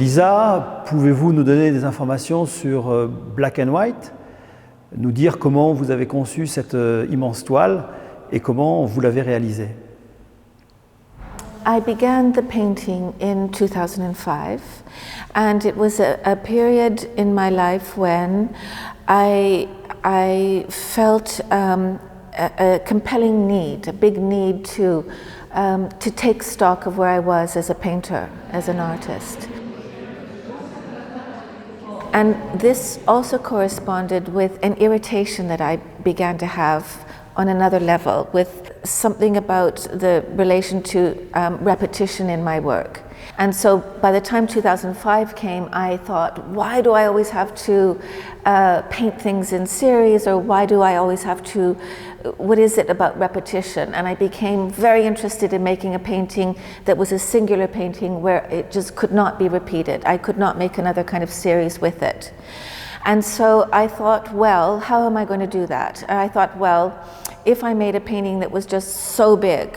Lisa, pouvez-vous nous donner des informations sur Black and White, nous dire comment vous avez conçu cette immense toile et comment vous l'avez réalisée? I began the painting in 2005, and it was a period in my life when I felt a compelling need, a big need to take stock of where I was as a painter, as an artist. And this also corresponded with an irritation that I began to have on another level, with something about the relation to repetition in my work. And so by the time 2005 came, I thought, why do I always have to paint things in series, or why do I always have to, what is it about repetition? And I became very interested in making a painting that was a singular painting where it just could not be repeated. I could not make another kind of series with it. And so I thought, well, how am I going to do that? And I thought, well, if I made a painting that was just so big,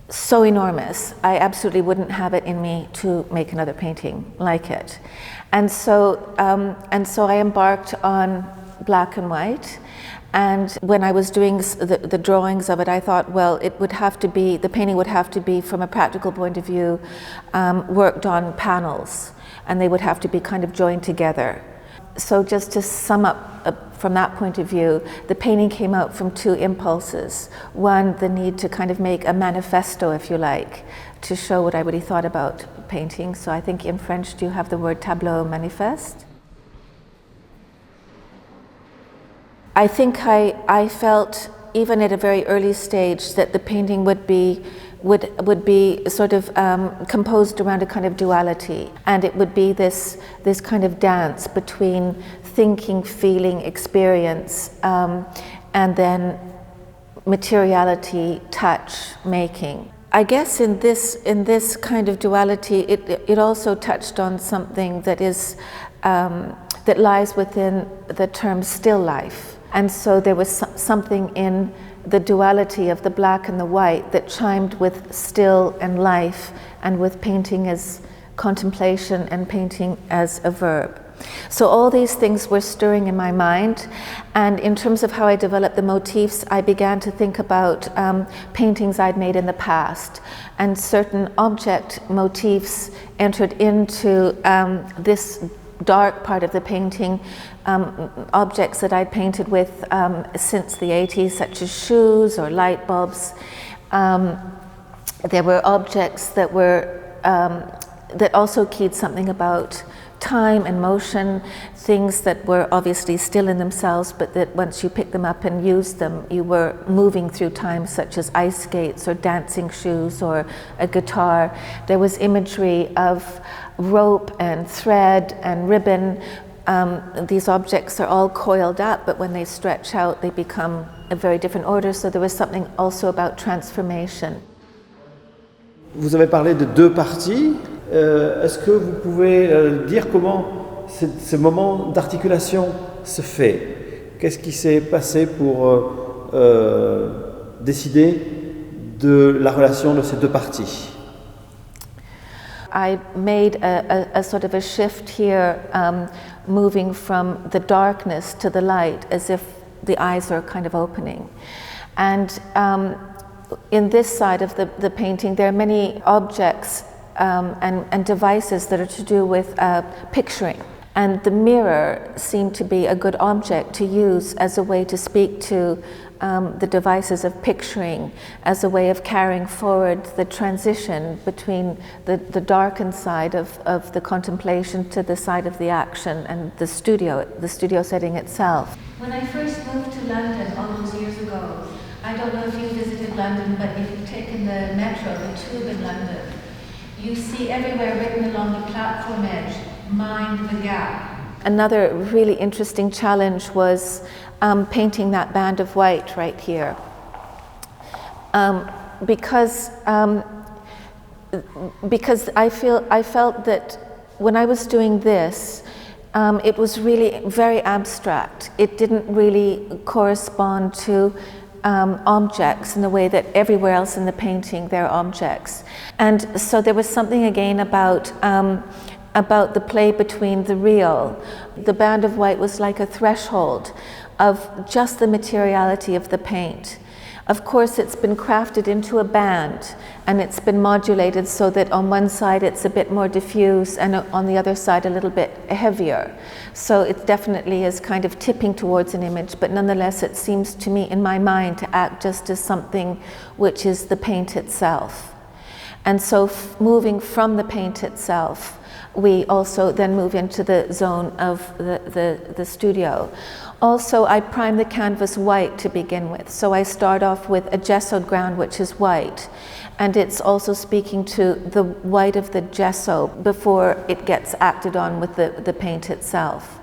so enormous, I absolutely wouldn't have it in me to make another painting like it. And so I embarked on Black and White. And when I was doing the drawings of it, I thought, well, it would have to be, the painting would have to be, from a practical point of view, worked on panels, and they would have to be kind of joined together. So just to sum up from that point of view, the painting came out from two impulses. One, the need to kind of make a manifesto, if you like, to show what I really thought about painting. So I think in French, do you have the word tableau manifeste? I think I felt, even at a very early stage, that the painting would be sort of composed around a kind of duality, and it would be this kind of dance between thinking, feeling, experience, and then materiality, touch, making. I guess in this kind of duality, it also touched on something that is that lies within the term still life. And so there was something in the duality of the black and the white that chimed with still and life, and with painting as contemplation and painting as a verb. So all these things were stirring in my mind, and in terms of how I developed the motifs, I began to think about paintings I'd made in the past, and certain object motifs entered into this dark part of the painting, objects that I'd painted with since the 80s, such as shoes or light bulbs. There were objects that were that also keyed something about time and motion, things that were obviously still in themselves, but that once you picked them up and used them, you were moving through time, such as ice skates or dancing shoes or a guitar. There was imagery of rope and thread and ribbon. These objects are all coiled up, but when they stretch out, they become a very different order. So there was something also about transformation. Vous avez parlé de deux parties. Est-ce que vous pouvez dire comment ce moment d'articulation se fait? Qu'est-ce qui s'est passé pour décider de la relation de ces deux parties? I made a sort of a shift here, moving from the darkness to the light, as if the eyes are kind of opening. And in this side of the painting, there are many objects and devices that are to do with picturing. And the mirror seemed to be a good object to use as a way to speak to the devices of picturing, as a way of carrying forward the transition between the darkened side of the contemplation to the side of the action and the studio setting itself. When I first moved to London all those years ago, I don't know if you visited London, but if you've taken the metro, the tube in London, you see everywhere written along the platform edge, mind the gap. Another really interesting challenge was painting that band of white right here. Because I felt that when I was doing this, it was really very abstract. It didn't really correspond to objects in the way that everywhere else in the painting there are objects. And so there was something again about about the play between the real. The band of white was like a threshold of just the materiality of the paint. Of course, it's been crafted into a band, and it's been modulated so that on one side it's a bit more diffuse and on the other side a little bit heavier. So it definitely is kind of tipping towards an image, but nonetheless it seems to me in my mind to act just as something which is the paint itself. And so moving from the paint itself, we also then move into the zone of the studio. Also, I prime the canvas white to begin with. So I start off with a gessoed ground, which is white. And it's also speaking to the white of the gesso before it gets acted on with the paint itself.